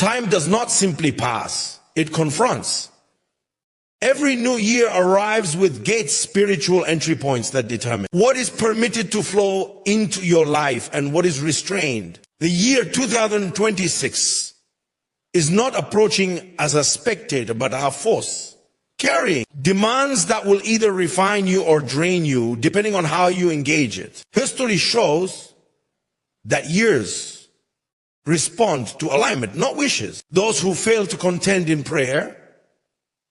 Time does not simply pass, it confronts. Every new year arrives with gates, spiritual entry points that determine what is permitted to flow into your life and what is restrained. The year 2026 is not approaching as a spectator, but a force, carrying demands that will either refine you or drain you, depending on how you engage it. History shows that years respond to alignment, not wishes. Those who fail to contend in prayer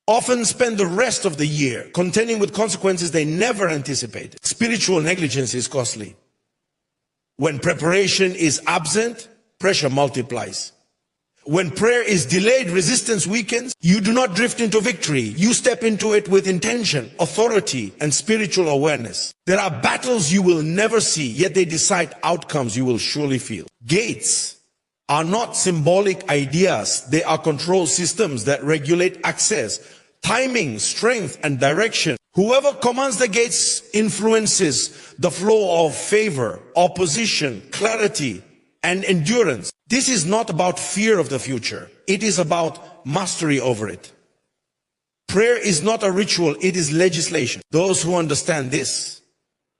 often spend the rest of the year contending with consequences they never anticipated. Spiritual negligence is costly. When preparation is absent, pressure multiplies. When prayer is delayed, resistance weakens. You do not drift into victory. You step into it with intention, authority, and spiritual awareness. There are battles you will never see, yet they decide outcomes you will surely feel. Gates are not symbolic ideas. They are control systems that regulate access, timing, strength, and direction. Whoever commands the gates influences the flow of favor, opposition, clarity, and endurance. This is not about fear of the future. It is about mastery over it. Prayer is not a ritual, it is legislation. Those who understand this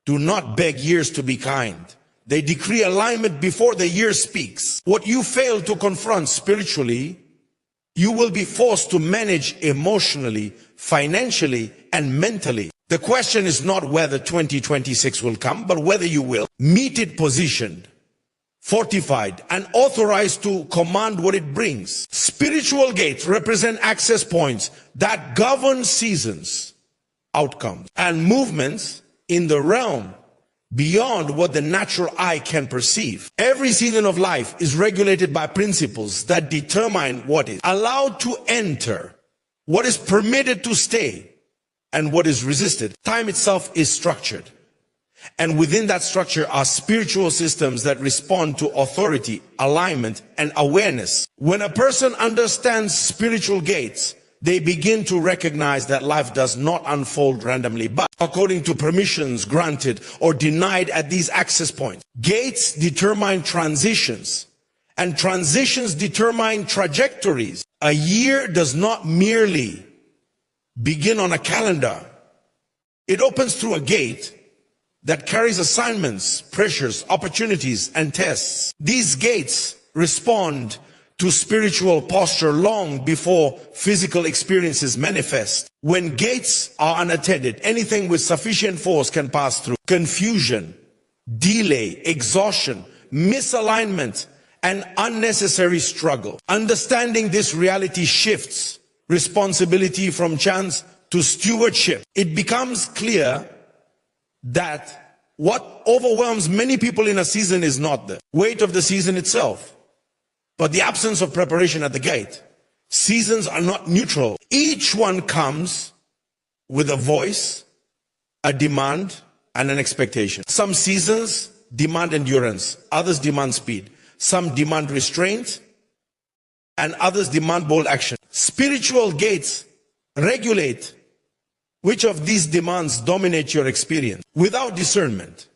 do not beg years to be kind. They decree alignment before the year speaks. What you fail to confront spiritually, you will be forced to manage emotionally, financially, and mentally. The question is not whether 2026 will come, but whether you will meet it positioned, fortified, and authorized to command what it brings. Spiritual gates represent access points that govern seasons, outcomes, and movements in the realm beyond what the natural eye can perceive. Every season of life is regulated by principles that determine what is allowed to enter, what is permitted to stay, and what is resisted. Time itself is structured. And within that structure are spiritual systems that respond to authority, alignment, and awareness. When a person understands spiritual gates, they begin to recognize that life does not unfold randomly, but according to permissions granted or denied at these access points. Gates determine transitions, and transitions determine trajectories. A year does not merely begin on a calendar. It opens through a gate that carries assignments, pressures, opportunities, and tests. These gates respond to spiritual posture long before physical experiences manifest. When gates are unattended, anything with sufficient force can pass through. Confusion, delay, exhaustion, misalignment, and unnecessary struggle. Understanding this reality shifts responsibility from chance to stewardship. It becomes clear that what overwhelms many people in a season is not the weight of the season itself, but the absence of preparation at the gate. Seasons are not neutral. Each one comes with a voice, a demand, and an expectation. Some seasons demand endurance, others demand speed. Some demand restraint, and others demand bold action. Spiritual gates regulate which of these demands dominate your experience. Without discernment,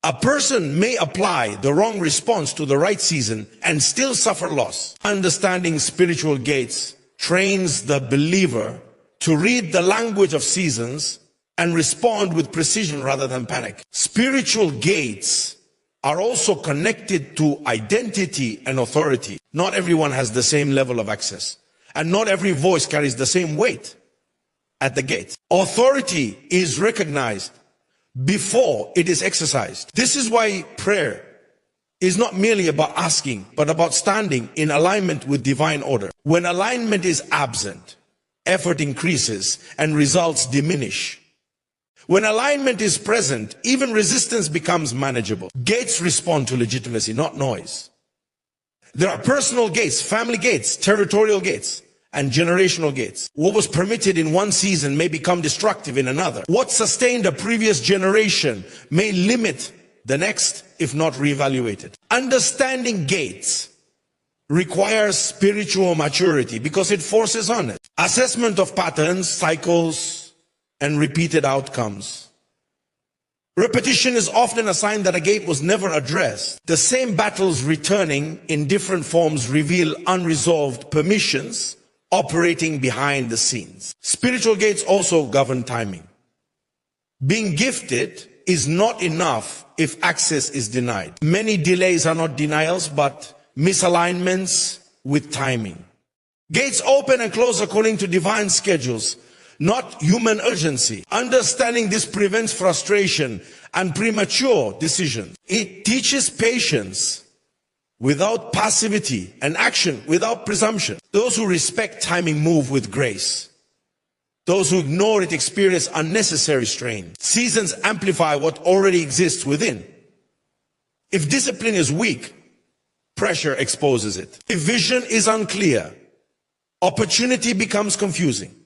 a person may apply the wrong response to the right season and still suffer loss. Understanding spiritual gates trains the believer to read the language of seasons and respond with precision rather than panic. Spiritual gates are also connected to identity and authority. Not everyone has the same level of access, and not every voice carries the same weight at the gate. Authority is recognized before it is exercised. This is why prayer is not merely about asking, but about standing in alignment with divine order. When alignment is absent, effort increases and results diminish. When alignment is present, even resistance becomes manageable. Gates respond to legitimacy, not noise. There are personal gates, family gates, territorial gates, and generational gates. What was permitted in one season may become destructive in another. What sustained a previous generation may limit the next if not reevaluated. Understanding gates requires spiritual maturity because it forces on it. Assessment of patterns, cycles, and repeated outcomes. Repetition is often a sign that a gate was never addressed. The same battles returning in different forms reveal unresolved permissions operating behind the scenes. Spiritual gates also govern timing. Being gifted is not enough if access is denied. Many delays are not denials, but misalignments with timing. Gates open and close according to divine schedules, not human urgency. Understanding this prevents frustration and premature decisions. It teaches patience without passivity and action without presumption. Those who respect timing move with grace. Those who ignore it experience unnecessary strain. Seasons amplify what already exists within. If discipline is weak, pressure exposes it. If vision is unclear, opportunity becomes confusing.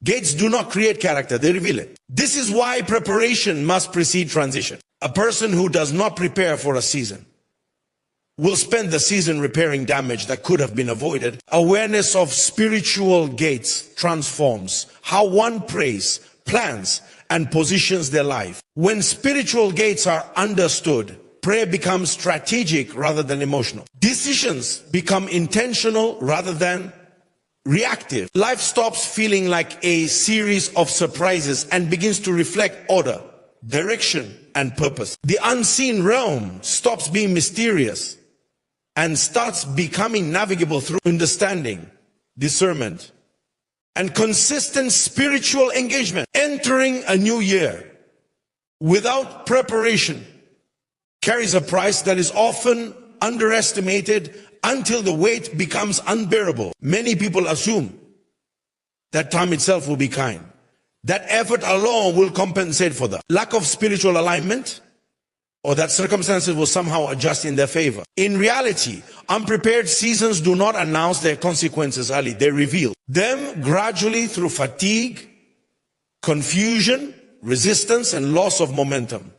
Gates do not create character, they reveal it. This is why preparation must precede transition. A person who does not prepare for a season will spend the season repairing damage that could have been avoided. Awareness of spiritual gates transforms how one prays, plans, and positions their life. When spiritual gates are understood, prayer becomes strategic rather than emotional. Decisions become intentional rather than reactive. Life stops feeling like a series of surprises and begins to reflect order, direction, and purpose. The unseen realm stops being mysterious and starts becoming navigable through understanding, discernment, and consistent spiritual engagement. Entering a new year without preparation carries a price that is often underestimated until the weight becomes unbearable. Many people assume that time itself will be kind. That effort alone will compensate for the lack of spiritual alignment, or that circumstances will somehow adjust in their favor. In reality, unprepared seasons do not announce their consequences early. They reveal them gradually through fatigue, confusion, resistance, and loss of momentum.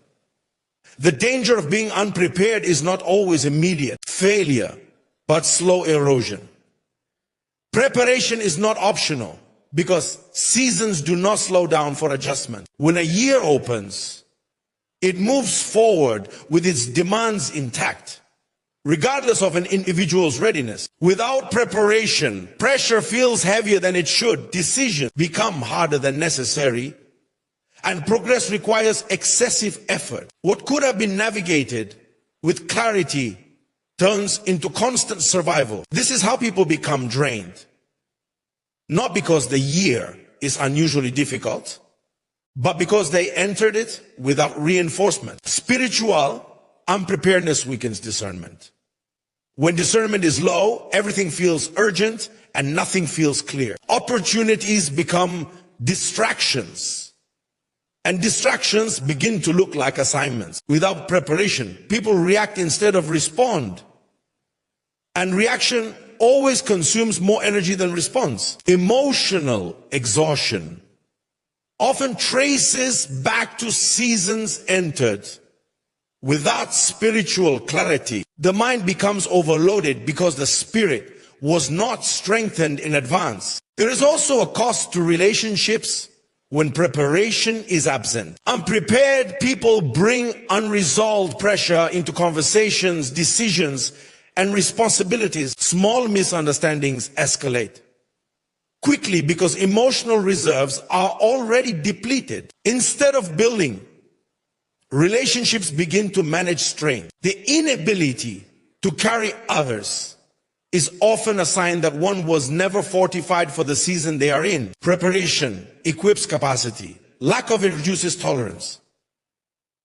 The danger of being unprepared is not always immediate failure, but slow erosion. Preparation is not optional because seasons do not slow down for adjustment. When a year opens, it moves forward with its demands intact, regardless of an individual's readiness. Without preparation, pressure feels heavier than it should, decisions become harder than necessary, and progress requires excessive effort. What could have been navigated with clarity turns into constant survival. This is how people become drained. Not because the year is unusually difficult, but because they entered it without reinforcement. Spiritual unpreparedness weakens discernment. When discernment is low, everything feels urgent and nothing feels clear. Opportunities become distractions, and distractions begin to look like assignments. Without preparation, people react instead of respond. And reaction always consumes more energy than response. Emotional exhaustion often traces back to seasons entered without spiritual clarity. The mind becomes overloaded because the spirit was not strengthened in advance. There is also a cost to relationships when preparation is absent. Unprepared people bring unresolved pressure into conversations, decisions, and responsibilities. Small misunderstandings escalate quickly because emotional reserves are already depleted. Instead of building, relationships begin to manage strain. The inability to carry others is often a sign that one was never fortified for the season they are in. Preparation equips capacity. Lack of it reduces tolerance.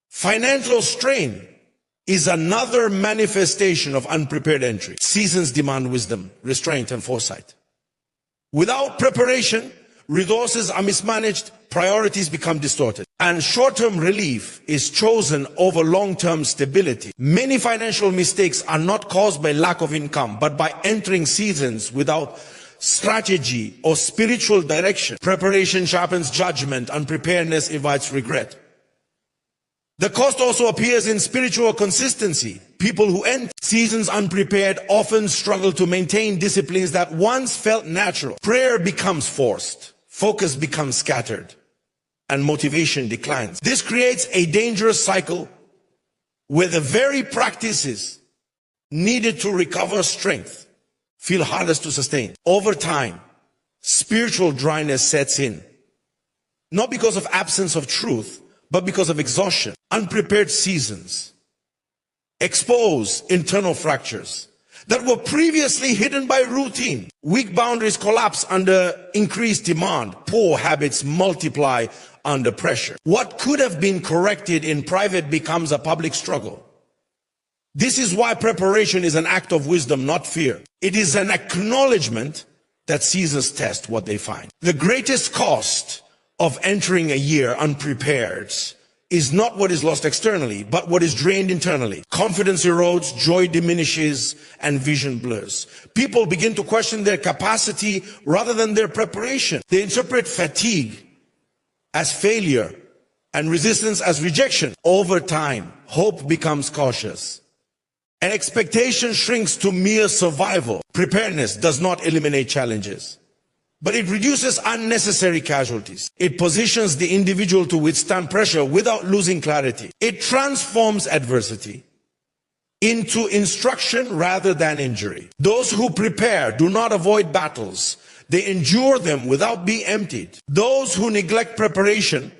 Financial strain is another manifestation of unprepared entry. Seasons demand wisdom, restraint, and foresight. Without preparation, resources are mismanaged, priorities become distorted, and short-term relief is chosen over long-term stability. Many financial mistakes are not caused by lack of income, but by entering seasons without strategy or spiritual direction. Preparation sharpens judgment, unpreparedness invites regret. The cost also appears in spiritual consistency. People who enter seasons unprepared often struggle to maintain disciplines that once felt natural. Prayer becomes forced. Focus becomes scattered. and motivation declines. This creates a dangerous cycle where the very practices needed to recover strength feel hardest to sustain. Over time, spiritual dryness sets in, not because of absence of truth, but because of exhaustion. Unprepared seasons expose internal fractures that were previously hidden by routine. Weak boundaries collapse under increased demand. Poor habits multiply under pressure. What could have been corrected in private becomes a public struggle. This is why preparation is an act of wisdom, not fear. It is an acknowledgement that seasons test what they find. The greatest cost of entering a year unprepared is not what is lost externally, but what is drained internally. Confidence erodes, joy diminishes, and vision blurs. People begin to question their capacity rather than their preparation. They interpret fatigue as failure and resistance as rejection. Over time, hope becomes cautious, and expectation shrinks to mere survival. Preparedness does not eliminate challenges, but it reduces unnecessary casualties. It positions the individual to withstand pressure without losing clarity. It transforms adversity into instruction rather than injury. Those who prepare do not avoid battles. They endure them without being emptied. Those who neglect preparation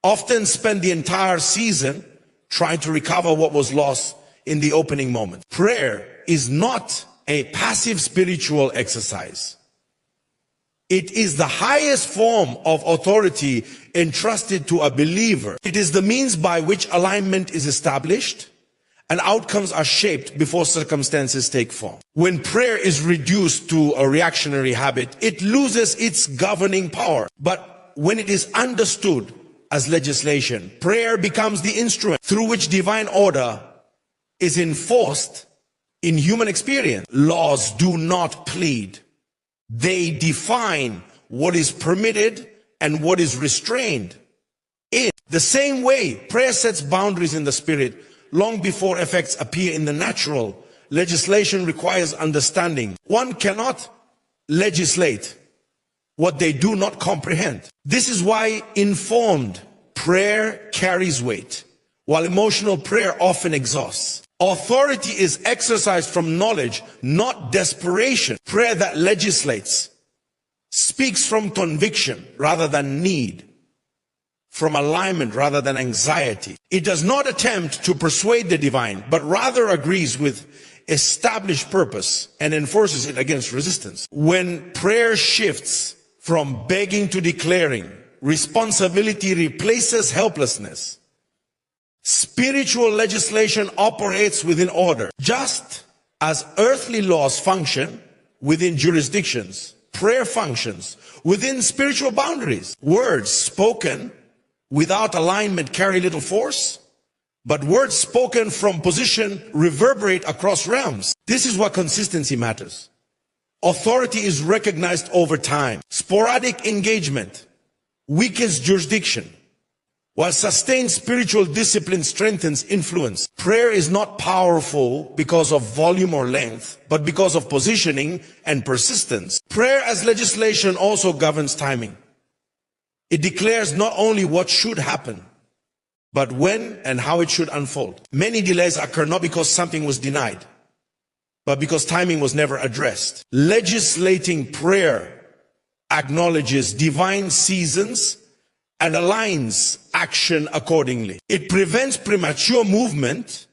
often spend the entire season trying to recover what was lost in the opening moment. Prayer is not a passive spiritual exercise. It is the highest form of authority entrusted to a believer. It is the means by which alignment is established and outcomes are shaped before circumstances take form. When prayer is reduced to a reactionary habit, it loses its governing power. But when it is understood as legislation, prayer becomes the instrument through which divine order is enforced in human experience. Laws do not plead. They define what is permitted and what is restrained. In the same way, prayer sets boundaries in the spirit long before effects appear in the natural. Legislation requires understanding. One cannot legislate what they do not comprehend. This is why informed prayer carries weight, while emotional prayer often exhausts. Authority is exercised from knowledge, not desperation. Prayer that legislates speaks from conviction rather than need, from alignment rather than anxiety. It does not attempt to persuade the divine, but rather agrees with established purpose and enforces it against resistance. When prayer shifts from begging to declaring, responsibility replaces helplessness. Spiritual legislation operates within order. Just as earthly laws function within jurisdictions, prayer functions within spiritual boundaries. Words spoken without alignment carry little force, but words spoken from position reverberate across realms. This is what consistency matters. Authority is recognized over time. Sporadic engagement weakens jurisdiction, while sustained spiritual discipline strengthens influence. Prayer is not powerful because of volume or length, but because of positioning and persistence. Prayer as legislation also governs timing. It declares not only what should happen, but when and how it should unfold. Many delays occur not because something was denied, but because timing was never addressed. Legislating prayer acknowledges divine seasons and aligns action accordingly. It prevents premature movement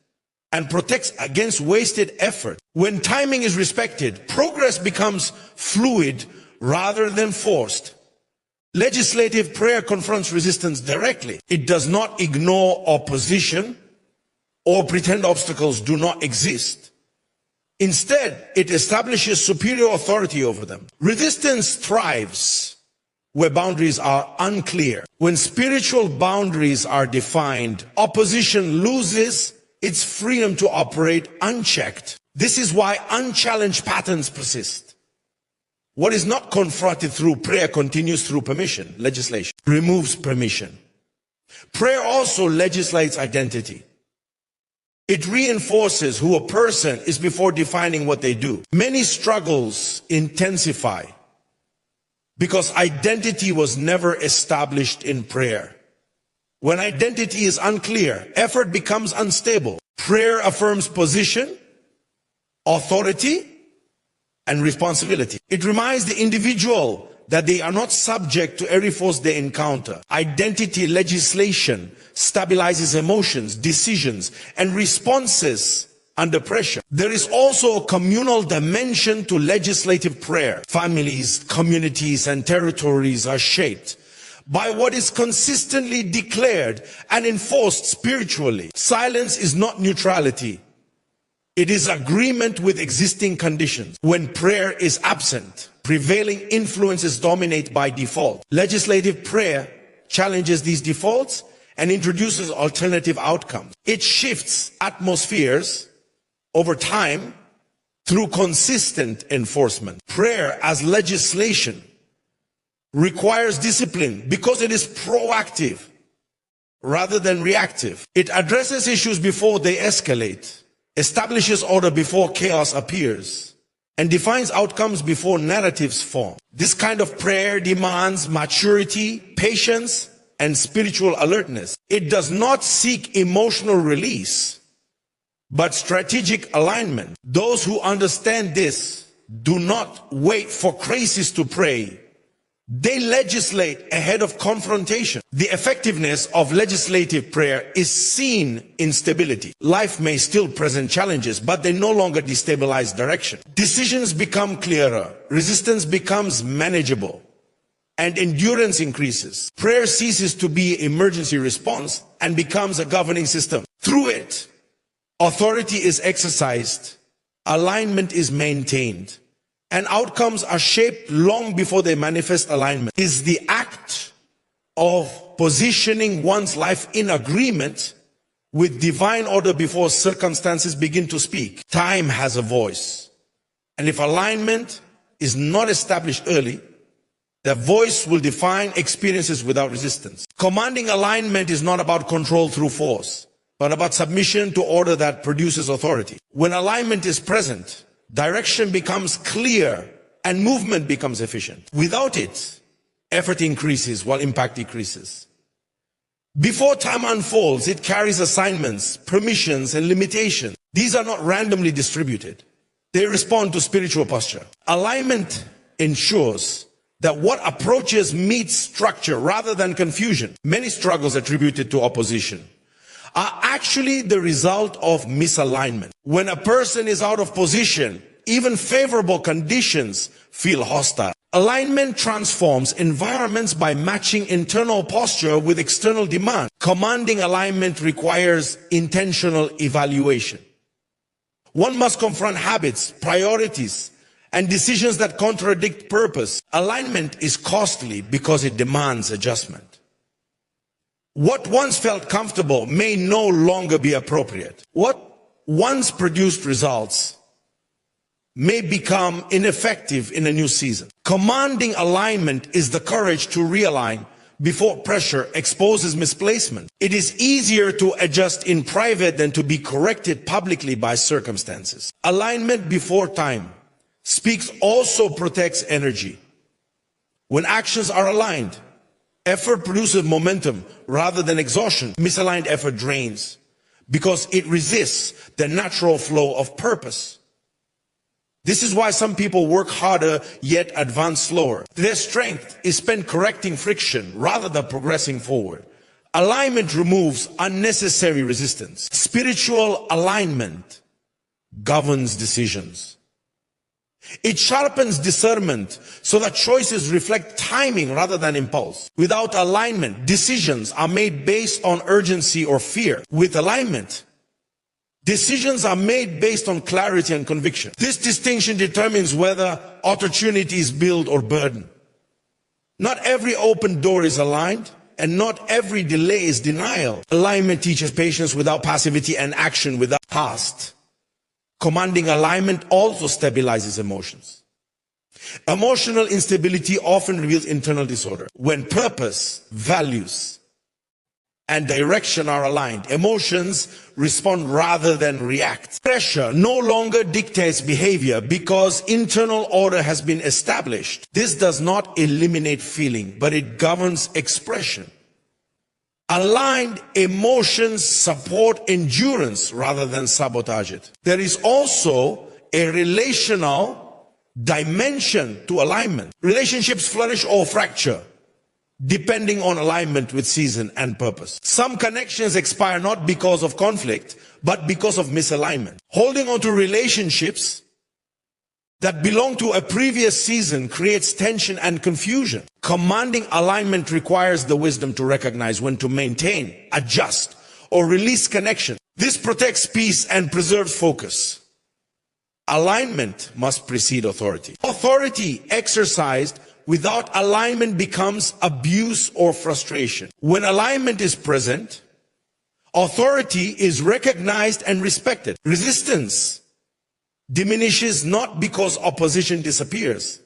and protects against wasted effort. When timing is respected, progress becomes fluid rather than forced. Legislative prayer confronts resistance directly. It does not ignore opposition or pretend obstacles do not exist. Instead, it establishes superior authority over them. Resistance thrives where boundaries are unclear. When spiritual boundaries are defined, opposition loses its freedom to operate unchecked. This is why unchallenged patterns persist. What is not confronted through prayer continues through permission. Legislation removes permission. Prayer also legislates identity. It reinforces who a person is before defining what they do. Many struggles intensify because identity was never established in prayer. When identity is unclear, effort becomes unstable. Prayer affirms position, authority, and responsibility. It reminds the individual that they are not subject to every force they encounter. Identity legislation stabilizes emotions, decisions, and responses under pressure. There is also a communal dimension to legislative prayer. Families, communities, and territories are shaped by what is consistently declared and enforced spiritually. Silence is not neutrality. It is agreement with existing conditions. When prayer is absent, prevailing influences dominate by default. Legislative prayer challenges these defaults and introduces alternative outcomes. It shifts atmospheres over time through consistent enforcement. Prayer as legislation requires discipline because it is proactive rather than reactive. It addresses issues before they escalate, establishes order before chaos appears, and defines outcomes before narratives form. This kind of prayer demands maturity, patience, and spiritual alertness. It does not seek emotional release, but strategic alignment. Those who understand this do not wait for crisis to pray. They legislate ahead of confrontation. The effectiveness of legislative prayer is seen in stability. Life may still present challenges, but they no longer destabilize direction. Decisions become clearer, resistance becomes manageable, and endurance increases. Prayer ceases to be emergency response and becomes a governing system. Through it, authority is exercised, alignment is maintained, and outcomes are shaped long before they manifest. Alignment is the act of positioning one's life in agreement with divine order before circumstances begin to speak. Time has a voice, and if alignment is not established early, the voice will define experiences without resistance. Commanding alignment is not about control through force, but about submission to order that produces authority. When alignment is present, direction becomes clear and movement becomes efficient. Without it, effort increases while impact decreases. Before time unfolds, it carries assignments, permissions, and limitations. These are not randomly distributed. They respond to spiritual posture. Alignment ensures that what approaches meets structure rather than confusion. Many struggles attributed to opposition are actually the result of misalignment. When a person is out of position, even favorable conditions feel hostile. Alignment transforms environments by matching internal posture with external demand. Commanding alignment requires intentional evaluation. One must confront habits, priorities, and decisions that contradict purpose. Alignment is costly because it demands adjustment. What once felt comfortable may no longer be appropriate. What once produced results may become ineffective in a new season. Commanding alignment is the courage to realign before pressure exposes misplacement. It is easier to adjust in private than to be corrected publicly by circumstances. Alignment before time speaks also protects energy. When actions are aligned, effort produces momentum rather than exhaustion. Misaligned effort drains because it resists the natural flow of purpose. This is why some people work harder yet advance slower. Their strength is spent correcting friction rather than progressing forward. Alignment removes unnecessary resistance. Spiritual alignment governs decisions. It sharpens discernment so that choices reflect timing rather than impulse. Without alignment, decisions are made based on urgency or fear. With alignment, decisions are made based on clarity and conviction. This distinction determines whether opportunity is build or burden. Not every open door is aligned, and not every delay is denial. Alignment teaches patience without passivity and action without haste. Commanding alignment also stabilizes emotions. Emotional instability often reveals internal disorder. When purpose, values, and direction are aligned, emotions respond rather than react. Pressure no longer dictates behavior because internal order has been established. This does not eliminate feeling, but it governs expression. Aligned emotions support endurance rather than sabotage it. There is also a relational dimension to alignment. Relationships flourish or fracture depending on alignment with season and purpose. Some connections expire not because of conflict, but because of misalignment. Holding on to relationships that belong to a previous season creates tension and confusion. Commanding alignment requires the wisdom to recognize when to maintain, adjust, or release connection. This protects peace and preserves focus. Alignment must precede authority. Authority exercised without alignment becomes abuse or frustration. When alignment is present, authority is recognized and respected. Resistance diminishes not because opposition disappears,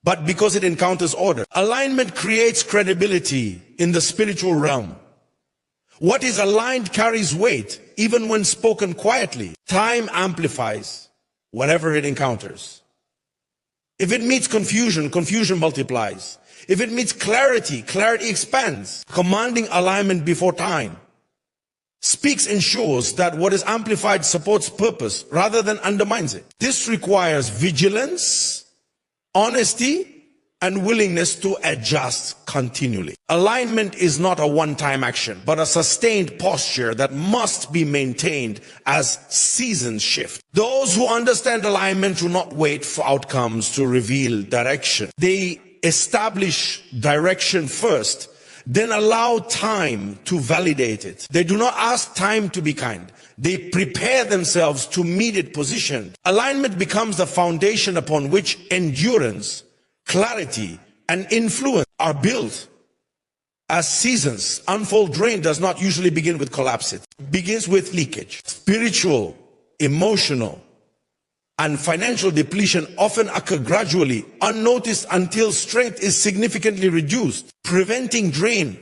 but because it encounters order. Alignment creates credibility in the spiritual realm. What is aligned carries weight, even when spoken quietly. Time amplifies whatever it encounters. If it meets confusion, confusion multiplies. If it meets clarity, clarity expands. Commanding alignment before time speaks ensures that what is amplified supports purpose rather than undermines it. This requires vigilance, honesty, and willingness to adjust continually. Alignment is not a one-time action, but a sustained posture that must be maintained as seasons shift. Those who understand alignment do not wait for outcomes to reveal direction. They establish direction first, then allow time to validate it. They do not ask time to be kind. They prepare themselves to meet it positioned. Alignment becomes the foundation upon which endurance, clarity, and influence are built. As seasons unfold, drain does not usually begin with collapse. It begins with leakage. Spiritual, emotional, and financial depletion often occur gradually, unnoticed until strength is significantly reduced. Preventing drain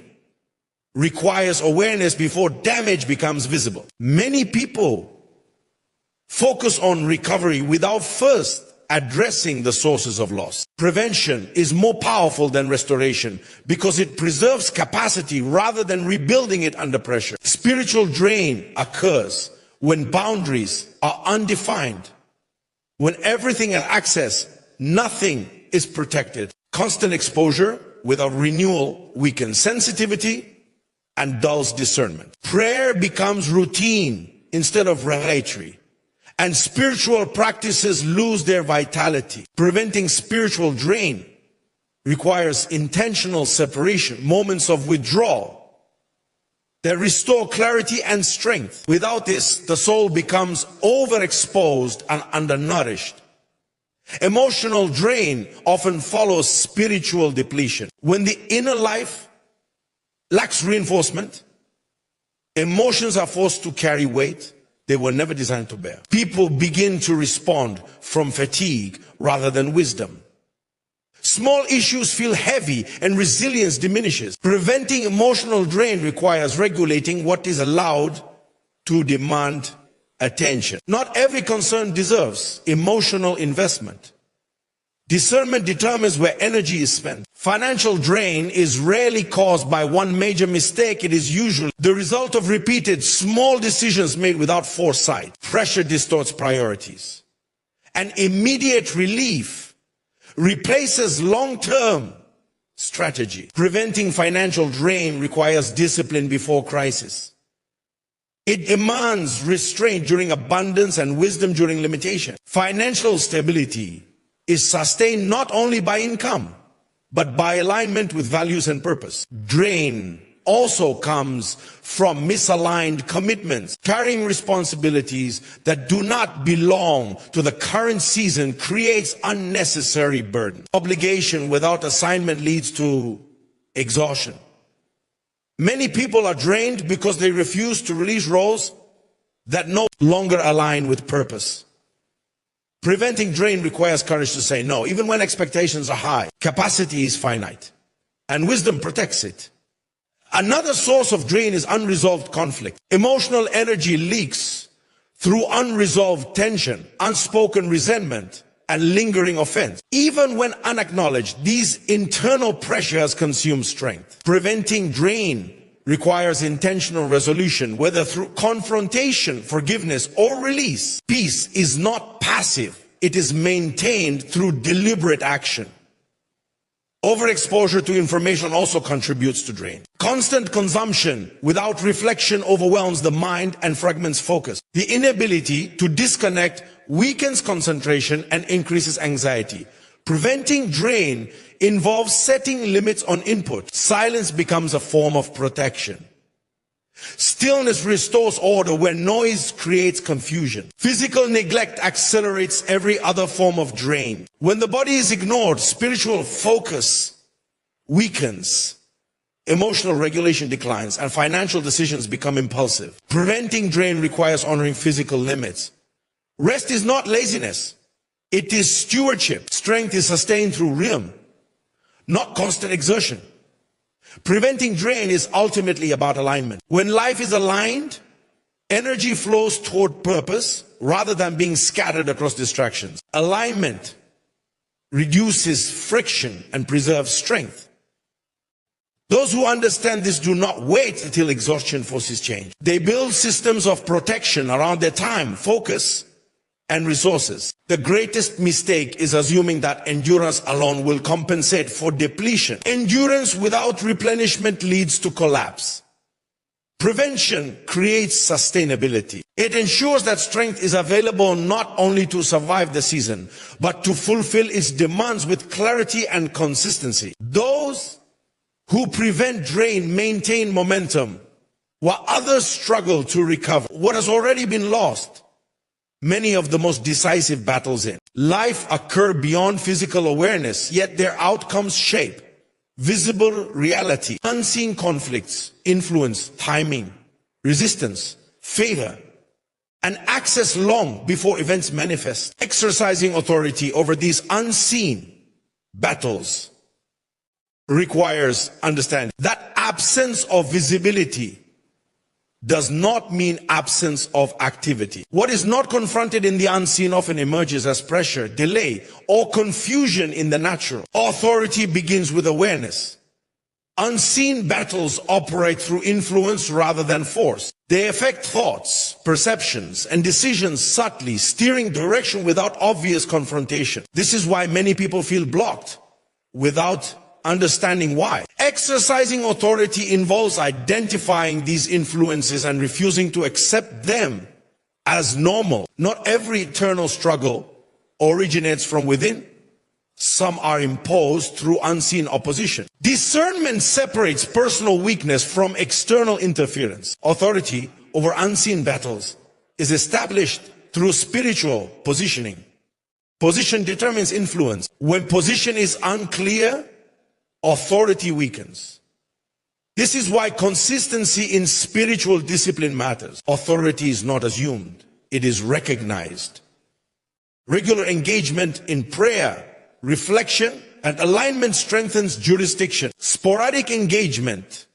requires awareness before damage becomes visible. Many people focus on recovery without first addressing the sources of loss. Prevention is more powerful than restoration because it preserves capacity rather than rebuilding it under pressure. Spiritual drain occurs when boundaries are undefined, when everything has access, nothing is protected. Constant exposure without renewal weakens sensitivity and dulls discernment. Prayer becomes routine instead of revelatory, and spiritual practices lose their vitality. Preventing spiritual drain requires intentional separation, moments of withdrawal that restore clarity and strength. Without this, the soul becomes overexposed and undernourished. Emotional drain often follows spiritual depletion. When the inner life lacks reinforcement, emotions are forced to carry weight they were never designed to bear. People begin to respond from fatigue rather than wisdom. Small issues feel heavy and resilience diminishes. Preventing emotional drain requires regulating what is allowed to demand attention. Not every concern deserves emotional investment. Discernment determines where energy is spent. Financial drain is rarely caused by one major mistake. It is usually the result of repeated small decisions made without foresight. Pressure distorts priorities. An immediate relief replaces long-term strategy. Preventing financial drain requires discipline before crisis. It demands restraint during abundance and wisdom during limitation. Financial stability is sustained not only by income, but by alignment with values and purpose. Drain also comes from misaligned commitments. Carrying responsibilities that do not belong to the current season creates unnecessary burden. Obligation without assignment leads to exhaustion. Many people are drained because they refuse to release roles that no longer align with purpose. Preventing drain requires courage to say no, even when expectations are high. Capacity is finite, and wisdom protects it. Another source of drain is unresolved conflict. Emotional energy leaks through unresolved tension, unspoken resentment, and lingering offense. Even when unacknowledged, these internal pressures consume strength. Preventing drain requires intentional resolution, whether through confrontation, forgiveness, or release. Peace is not passive. It is maintained through deliberate action. Overexposure to information also contributes to drain. Constant consumption without reflection overwhelms the mind and fragments focus. The inability to disconnect weakens concentration and increases anxiety. Preventing drain involves setting limits on input. Silence becomes a form of protection. Stillness restores order where noise creates confusion. Physical neglect accelerates every other form of drain. When the body is ignored, spiritual focus weakens, emotional regulation declines, and financial decisions become impulsive. Preventing drain requires honoring physical limits. Rest is not laziness. It is stewardship. Strength is sustained through rhythm, not constant exertion. Preventing drain is ultimately about alignment. When life is aligned, energy flows toward purpose rather than being scattered across distractions. Alignment reduces friction and preserves strength. Those who understand this do not wait until exhaustion forces change. They build systems of protection around their time, focus, and resources. The greatest mistake is assuming that endurance alone will compensate for depletion. Endurance without replenishment leads to collapse. Prevention creates sustainability. It ensures that strength is available not only to survive the season, but to fulfill its demands with clarity and consistency. Those who prevent drain maintain momentum, while others struggle to recover what has already been lost. Many of the most decisive battles in life occur beyond physical awareness, yet their outcomes shape visible reality. Unseen conflicts influence timing, resistance, favor, and access long before events manifest. Exercising authority over these unseen battles requires understanding that absence of visibility does not mean absence of activity. What is not confronted in the unseen often emerges as pressure, delay, or confusion in the natural. Authority begins with awareness. Unseen battles operate through influence rather than force. They affect thoughts, perceptions, and decisions subtly, steering direction without obvious confrontation. This is why many people feel blocked without understanding why. Exercising authority involves identifying these influences and refusing to accept them as normal. Not every internal struggle originates from within. Some are imposed through unseen opposition. Discernment separates personal weakness from external interference. Authority over unseen battles is established through spiritual positioning. Position determines influence. When position is unclear, authority weakens. This is why consistency in spiritual discipline matters. Authority is not assumed, it is recognized. Regular engagement in prayer, reflection, and alignment strengthens jurisdiction. Sporadic engagement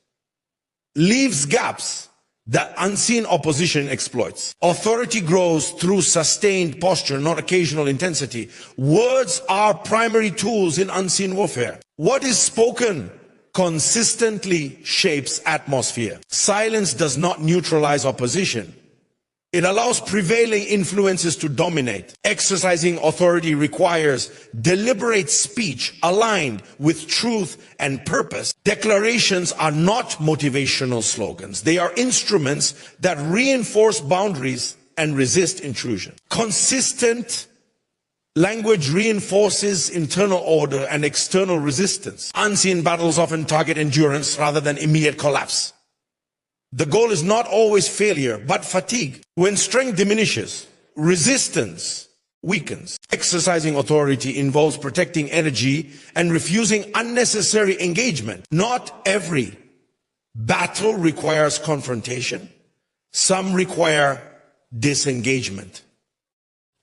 leaves gaps that unseen opposition exploits. Authority grows through sustained posture, not occasional intensity. Words are primary tools in unseen warfare. What is spoken consistently shapes atmosphere. Silence does not neutralize opposition. It allows prevailing influences to dominate. Exercising authority requires deliberate speech aligned with truth and purpose. Declarations are not motivational slogans. They are instruments that reinforce boundaries and resist intrusion. Consistent language reinforces internal order and external resistance. Unseen battles often target endurance rather than immediate collapse. The goal is not always failure, but fatigue. When strength diminishes, resistance weakens. Exercising authority involves protecting energy and refusing unnecessary engagement. Not every battle requires confrontation. Some require disengagement.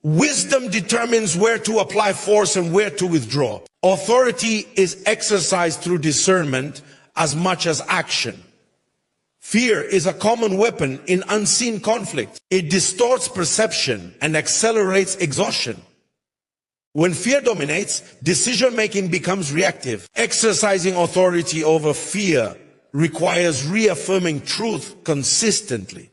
Wisdom determines where to apply force and where to withdraw. Authority is exercised through discernment as much as action. Fear is a common weapon in unseen conflict. It distorts perception and accelerates exhaustion. When fear dominates, decision-making becomes reactive. Exercising authority over fear requires reaffirming truth consistently.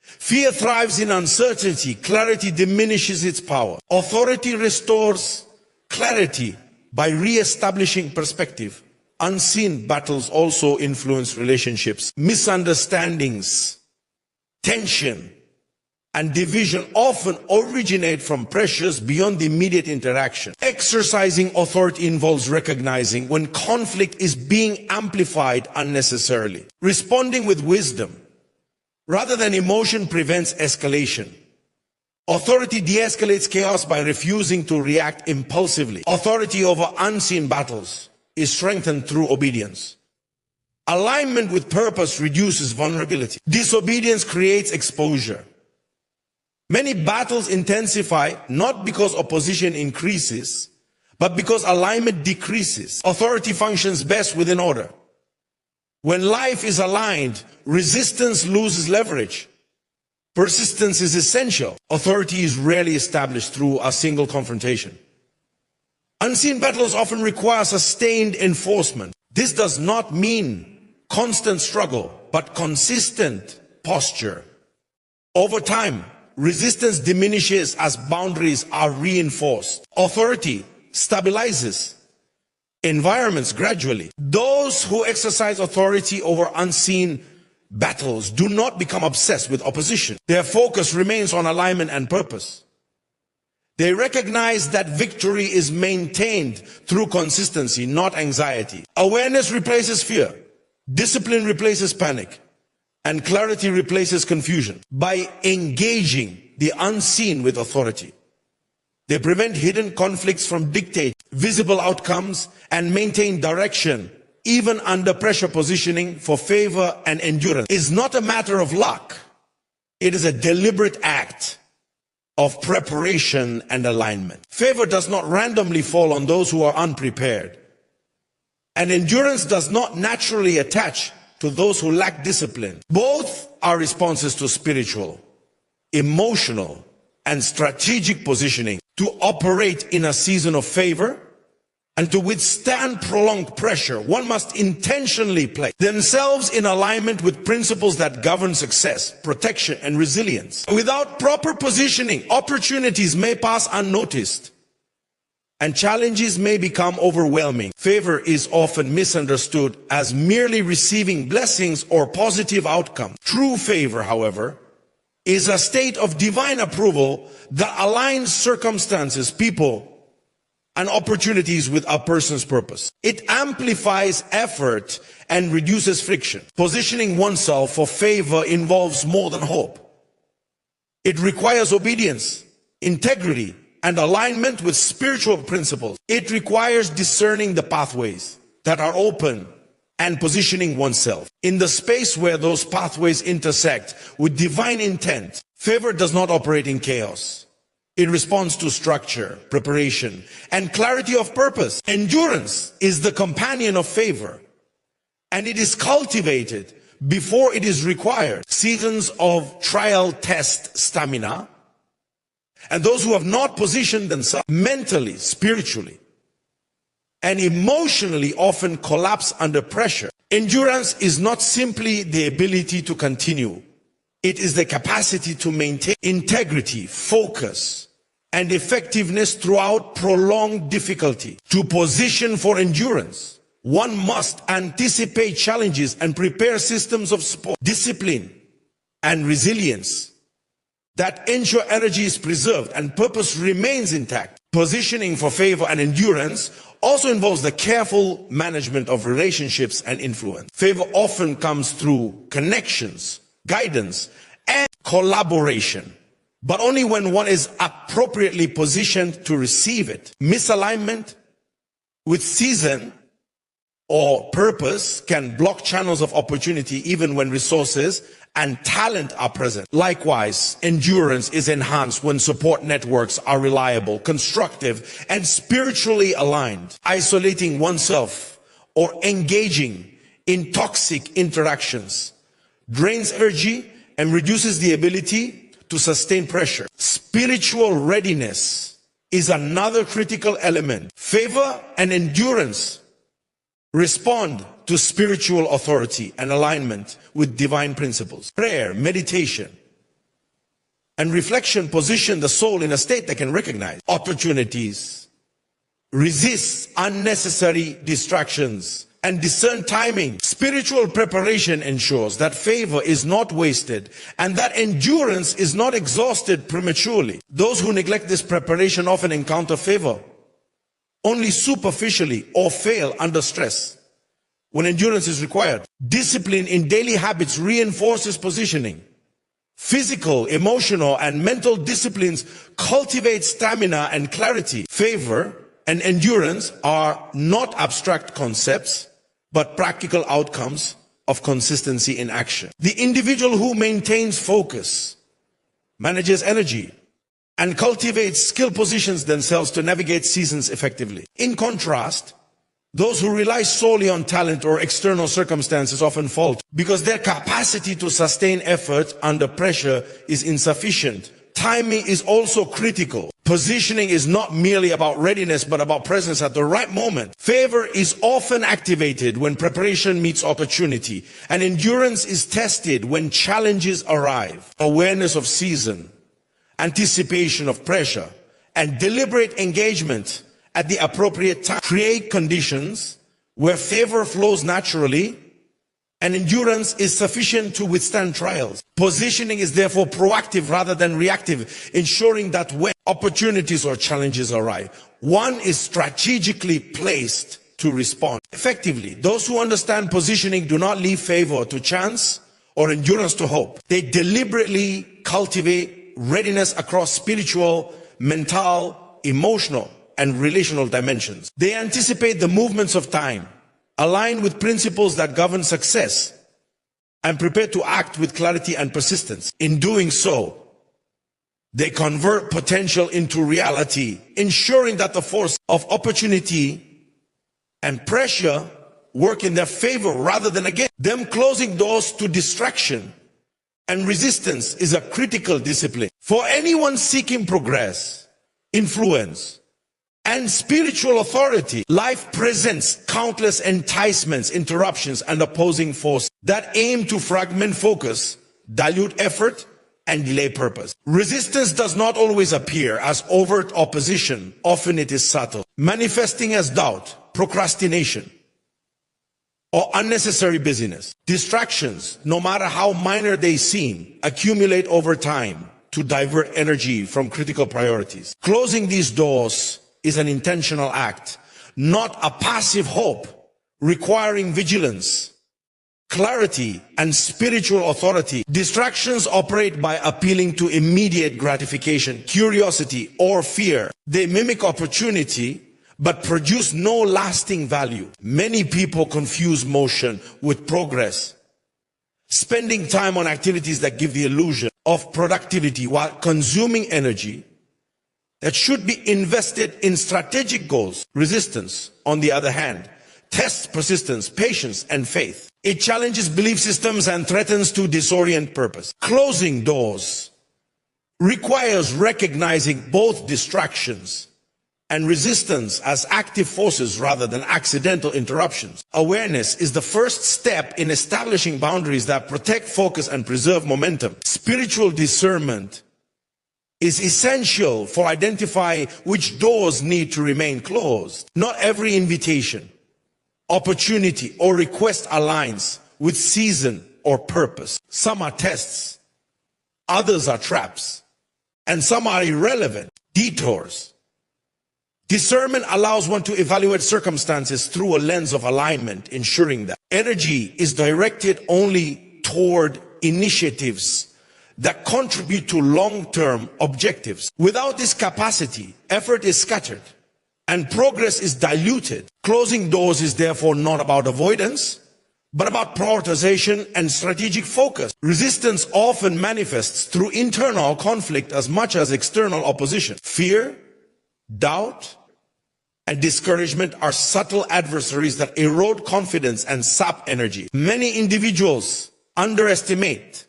Fear thrives in uncertainty. Clarity diminishes its power. Authority restores clarity by re-establishing perspective. Unseen battles also influence relationships. Misunderstandings, tension, and division often originate from pressures beyond the immediate interaction. Exercising authority involves recognizing when conflict is being amplified unnecessarily. Responding with wisdom rather than emotion prevents escalation. Authority de-escalates chaos by refusing to react impulsively. Authority over unseen battles is strengthened through obedience. Alignment with purpose reduces vulnerability. Disobedience creates exposure. Many battles intensify not because opposition increases, but because alignment decreases. Authority functions best within order. When life is aligned, resistance loses leverage. Persistence is essential. Authority is rarely established through a single confrontation. Unseen battles often require sustained enforcement. This does not mean constant struggle, but consistent posture. Over time, resistance diminishes as boundaries are reinforced. Authority stabilizes environments gradually. Those who exercise authority over unseen battles do not become obsessed with opposition. Their focus remains on alignment and purpose. They recognize that victory is maintained through consistency, not anxiety. Awareness replaces fear. Discipline replaces panic. And clarity replaces confusion. By engaging the unseen with authority, they prevent hidden conflicts from dictating visible outcomes and maintain direction even under pressure. Positioning for favor and endurance is not a matter of luck. It is a deliberate act of preparation and alignment. Favor does not randomly fall on those who are unprepared. And endurance does not naturally attach to those who lack discipline. Both are responses to spiritual, emotional, and strategic positioning. To operate in a season of favor and to withstand prolonged pressure, one must intentionally place themselves in alignment with principles that govern success, protection, and resilience. Without proper positioning, opportunities may pass unnoticed and challenges may become overwhelming. Favor is often misunderstood as merely receiving blessings or positive outcomes. True favor, however, is a state of divine approval that aligns circumstances, people, and opportunities with a person's purpose. It amplifies effort and reduces friction. Positioning oneself for favor involves more than hope. It requires obedience, integrity, and alignment with spiritual principles. It requires discerning the pathways that are open and positioning oneself in the space where those pathways intersect with divine intent. Favor does not operate in chaos. It responds to structure, preparation, and clarity of purpose. Endurance is the companion of favor, and it is cultivated before it is required. Seasons of trial test stamina, and those who have not positioned themselves mentally, spiritually, and emotionally often collapse under pressure. Endurance is not simply the ability to continue. It is the capacity to maintain integrity, focus, and effectiveness throughout prolonged difficulty. To position for endurance, one must anticipate challenges and prepare systems of support, discipline, and resilience that ensure energy is preserved and purpose remains intact. Positioning for favor and endurance also involves the careful management of relationships and influence. Favor often comes through connections, guidance, and collaboration, but only when one is appropriately positioned to receive it. Misalignment with season or purpose can block channels of opportunity even when resources and talent are present. Likewise, endurance is enhanced when support networks are reliable, constructive, and spiritually aligned. Isolating oneself or engaging in toxic interactions drains energy and reduces the ability to sustain pressure. Spiritual readiness is another critical element. Favor and endurance Respond to spiritual authority and alignment with divine principles. Prayer, meditation, and reflection position the soul in a state that can recognize opportunities, resist unnecessary distractions, and discern timing. Spiritual preparation ensures that favor is not wasted and that endurance is not exhausted prematurely. Those who neglect this preparation often encounter favor only superficially or fail under stress when endurance is required. Discipline in daily habits reinforces positioning. Physical, emotional, and mental disciplines cultivate stamina and clarity. Favor and endurance are not abstract concepts, but practical outcomes of consistency in action. The individual who maintains focus, manages energy, and cultivates skill positions themselves to navigate seasons effectively. In contrast, those who rely solely on talent or external circumstances often falter because their capacity to sustain effort under pressure is insufficient. Timing is also critical. Positioning is not merely about readiness, but about presence at the right moment. Favor is often activated when preparation meets opportunity, and endurance is tested when challenges arrive. Awareness of season, anticipation of pressure, and deliberate engagement at the appropriate time create conditions where favor flows naturally and endurance is sufficient to withstand trials. Positioning is therefore proactive rather than reactive, ensuring that when opportunities or challenges arrive, one is strategically placed to respond effectively. Those who understand positioning do not leave favor to chance or endurance to hope. They deliberately cultivate readiness across spiritual, mental, emotional, and relational dimensions. They anticipate the movements of time, align with principles that govern success, and prepare to act with clarity and persistence. In doing so, they convert potential into reality, ensuring that the force of opportunity and pressure work in their favor rather than against them. Closing doors to distraction and resistance is a critical discipline. For anyone seeking progress, influence, and spiritual authority, life presents countless enticements, interruptions, and opposing forces that aim to fragment focus, dilute effort, and delay purpose. Resistance does not always appear as overt opposition. Often it is subtle, manifesting as doubt, procrastination, or unnecessary busyness. Distractions, no matter how minor they seem, accumulate over time to divert energy from critical priorities. Closing these doors is an intentional act, not a passive hope, requiring vigilance, clarity, and spiritual authority. Distractions operate by appealing to immediate gratification, curiosity, or fear. They mimic opportunity, but produce no lasting value. Many people confuse motion with progress, spending time on activities that give the illusion of productivity while consuming energy that should be invested in strategic goals. Resistance, on the other hand, tests persistence, patience, and faith. It challenges belief systems and threatens to disorient purpose. Closing doors requires recognizing both distractions and resistance as active forces rather than accidental interruptions. Awareness is the first step in establishing boundaries that protect focus and preserve momentum. Spiritual discernment is essential for identifying which doors need to remain closed. Not every invitation, opportunity, or request aligns with season or purpose. Some are tests, others are traps, and some are irrelevant, detours. Discernment allows one to evaluate circumstances through a lens of alignment, ensuring that energy is directed only toward initiatives that contribute to long-term objectives. Without this capacity, effort is scattered and progress is diluted. Closing doors is therefore not about avoidance, but about prioritization and strategic focus. Resistance often manifests through internal conflict as much as external opposition. Fear, doubt, and discouragement are subtle adversaries that erode confidence and sap energy. Many individuals underestimate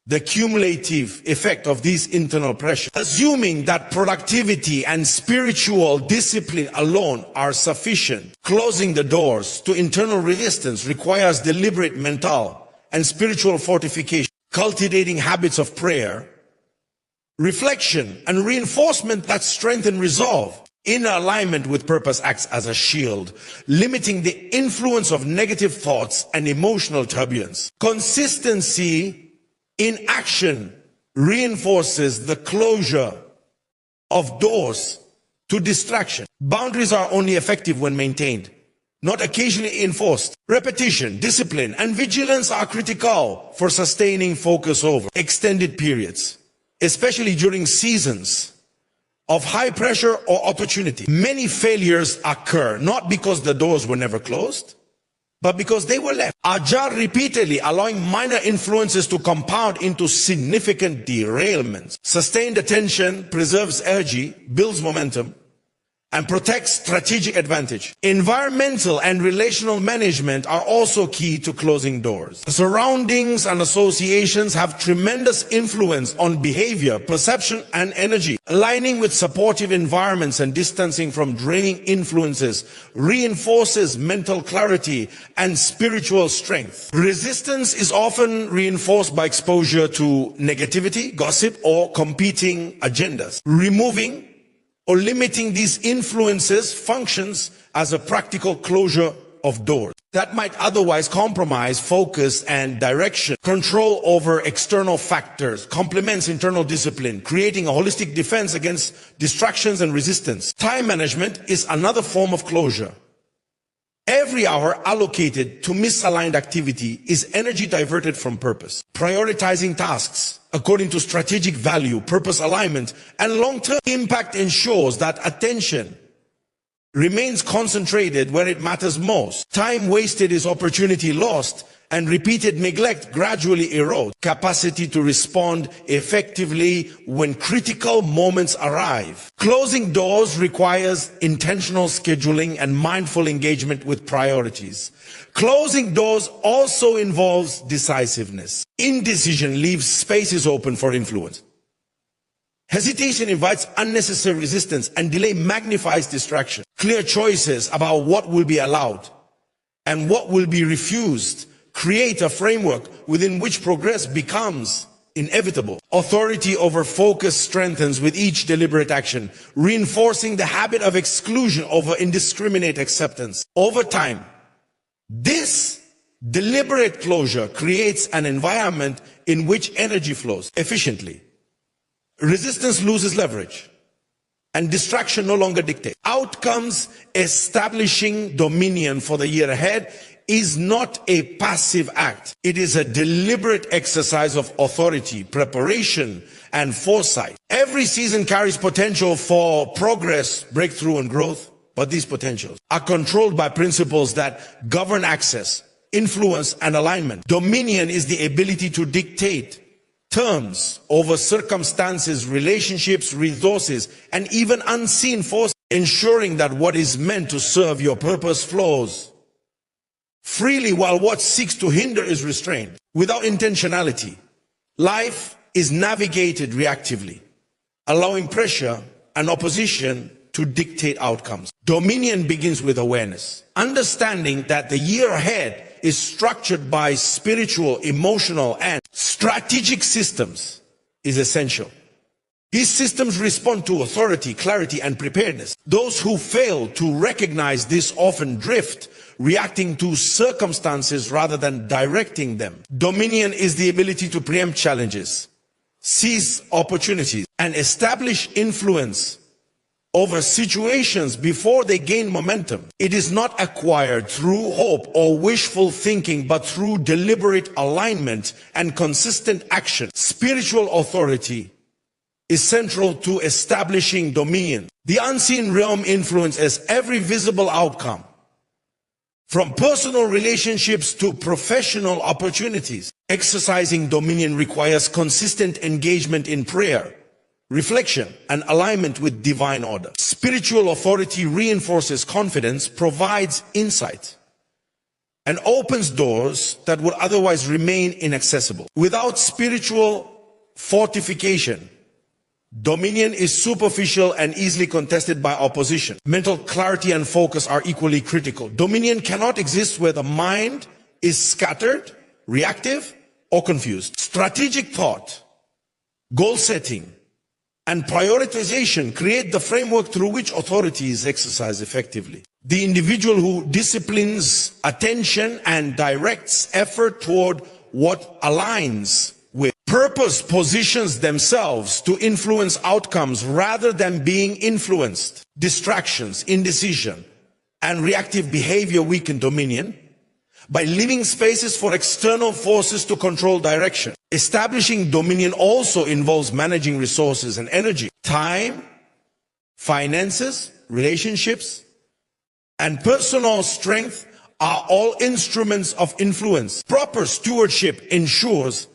the cumulative effect of these internal pressures. Assuming that productivity and spiritual discipline alone are sufficient, closing the doors to internal resistance requires deliberate mental and spiritual fortification, cultivating habits of prayer, reflection, and reinforcement that strengthen resolve. Inner alignment with purpose acts as a shield, limiting the influence of negative thoughts and emotional turbulence. Consistency in action reinforces the closure of doors to distraction. Boundaries are only effective when maintained, not occasionally enforced. Repetition, discipline, and vigilance are critical for sustaining focus over extended periods, especially during seasons of high pressure or opportunity. Many failures occur not because the doors were never closed, but because they were left ajar repeatedly, allowing minor influences to compound into significant derailments. Sustained attention preserves energy, builds momentum, and protects strategic advantage. Environmental and relational management are also key to closing doors. Surroundings and associations have tremendous influence on behavior, perception, and energy. Aligning with supportive environments and distancing from draining influences reinforces mental clarity and spiritual strength. Resistance is often reinforced by exposure to negativity, gossip, or competing agendas. Removing or limiting these influences functions as a practical closure of doors that might otherwise compromise focus and direction. Control over external factors complements internal discipline, creating a holistic defense against distractions and resistance. Time management is another form of closure. Every hour allocated to misaligned activity is energy diverted from purpose. Prioritizing tasks according to strategic value, purpose alignment, and long-term impact ensures that attention remains concentrated where it matters most. Time wasted is opportunity lost, and repeated neglect gradually erodes capacity to respond effectively when critical moments arrive. Closing doors requires intentional scheduling and mindful engagement with priorities. Closing doors also involves decisiveness. Indecision leaves spaces open for influence. Hesitation invites unnecessary resistance, and delay magnifies distraction. Clear choices about what will be allowed and what will be refused create a framework within which progress becomes inevitable. Authority over focus strengthens with each deliberate action, reinforcing the habit of exclusion over indiscriminate acceptance. Over time, this deliberate closure creates an environment in which energy flows efficiently. Resistance loses leverage, and distraction no longer dictates. Outcomes establishing dominion for the year ahead is not a passive act. It is a deliberate exercise of authority, preparation, and foresight. Every season carries potential for progress, breakthrough, and growth, but these potentials are controlled by principles that govern access, influence, and alignment. Dominion is the ability to dictate terms over circumstances, relationships, resources, and even unseen forces, ensuring that what is meant to serve your purpose flows freely while what seeks to hinder is restrained. Without intentionality, life is navigated reactively, allowing pressure and opposition to dictate outcomes. Dominion begins with awareness. Understanding that the year ahead is structured by spiritual, emotional, and strategic systems is essential. These systems respond to authority, clarity, and preparedness. Those who fail to recognize this often drift, reacting to circumstances rather than directing them. Dominion is the ability to preempt challenges, seize opportunities, and establish influence over situations before they gain momentum. It is not acquired through hope or wishful thinking, but through deliberate alignment and consistent action. Spiritual authority is central to establishing dominion. The unseen realm influences every visible outcome, from personal relationships to professional opportunities. Exercising dominion requires consistent engagement in prayer, reflection, and alignment with divine order. Spiritual authority reinforces confidence, provides insight, and opens doors that would otherwise remain inaccessible. Without spiritual fortification, dominion is superficial and easily contested by opposition. Mental clarity and focus are equally critical. Dominion cannot exist where the mind is scattered, reactive, or confused. Strategic thought, goal setting, and prioritization create the framework through which authority is exercised effectively. The individual who disciplines attention and directs effort toward what aligns with purpose positions themselves to influence outcomes rather than being influenced. Distractions, indecision, and reactive behavior weaken dominion by leaving spaces for external forces to control direction. Establishing dominion also involves managing resources and energy. Time, finances, relationships, and personal strength are all instruments of influence. Proper stewardship ensures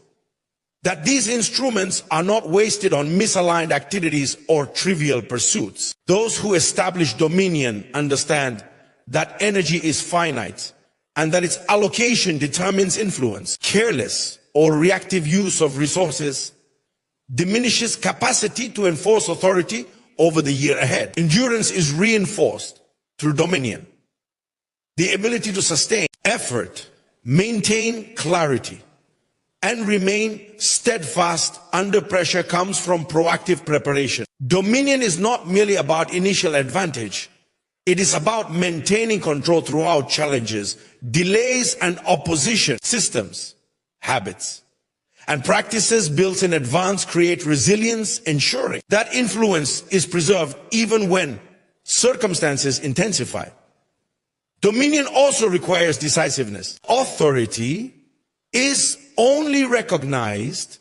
that these instruments are not wasted on misaligned activities or trivial pursuits. Those who establish dominion understand that energy is finite and that its allocation determines influence. Careless or reactive use of resources diminishes capacity to enforce authority over the year ahead. Endurance is reinforced through dominion. The ability to sustain effort, maintain clarity, and remain steadfast under pressure comes from proactive preparation. Dominion is not merely about initial advantage. It is about maintaining control throughout challenges, delays, and opposition. Systems, habits, and practices built in advance create resilience, ensuring that influence is preserved even when circumstances intensify. Dominion also requires decisiveness. Authority is only recognized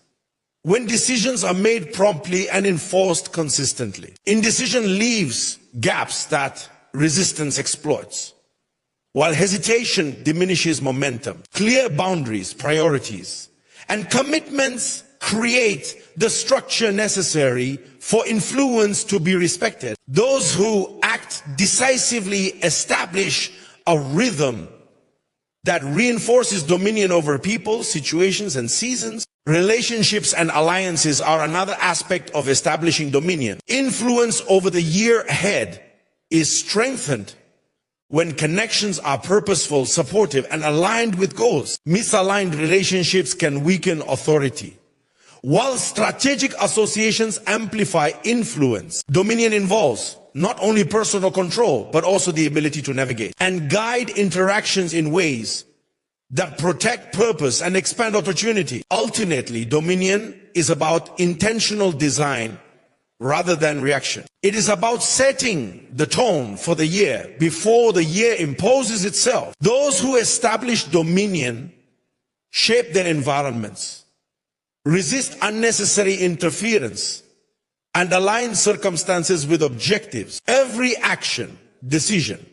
when decisions are made promptly and enforced consistently. Indecision leaves gaps that resistance exploits, while hesitation diminishes momentum. Clear boundaries, priorities, and commitments create the structure necessary for influence to be respected. Those who act decisively establish a rhythm that reinforces dominion over people, situations, and seasons. Relationships and alliances are another aspect of establishing dominion. Influence over the year ahead is strengthened when connections are purposeful, supportive, and aligned with goals. Misaligned relationships can weaken authority, while strategic associations amplify influence. Dominion involves not only personal control, but also the ability to navigate and guide interactions in ways that protect purpose and expand opportunity. Ultimately, dominion is about intentional design rather than reaction. It is about setting the tone for the year before the year imposes itself. Those who establish dominion shape their environments, resist unnecessary interference, and align circumstances with objectives. Every action, decision,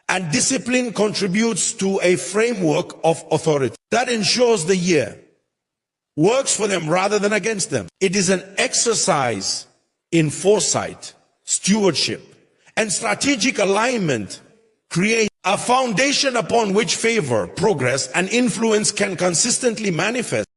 and discipline contributes to a framework of authority that ensures the year works for them rather than against them. It is an exercise in foresight, stewardship, and strategic alignment. Create a foundation upon which favor, progress, and influence can consistently manifest.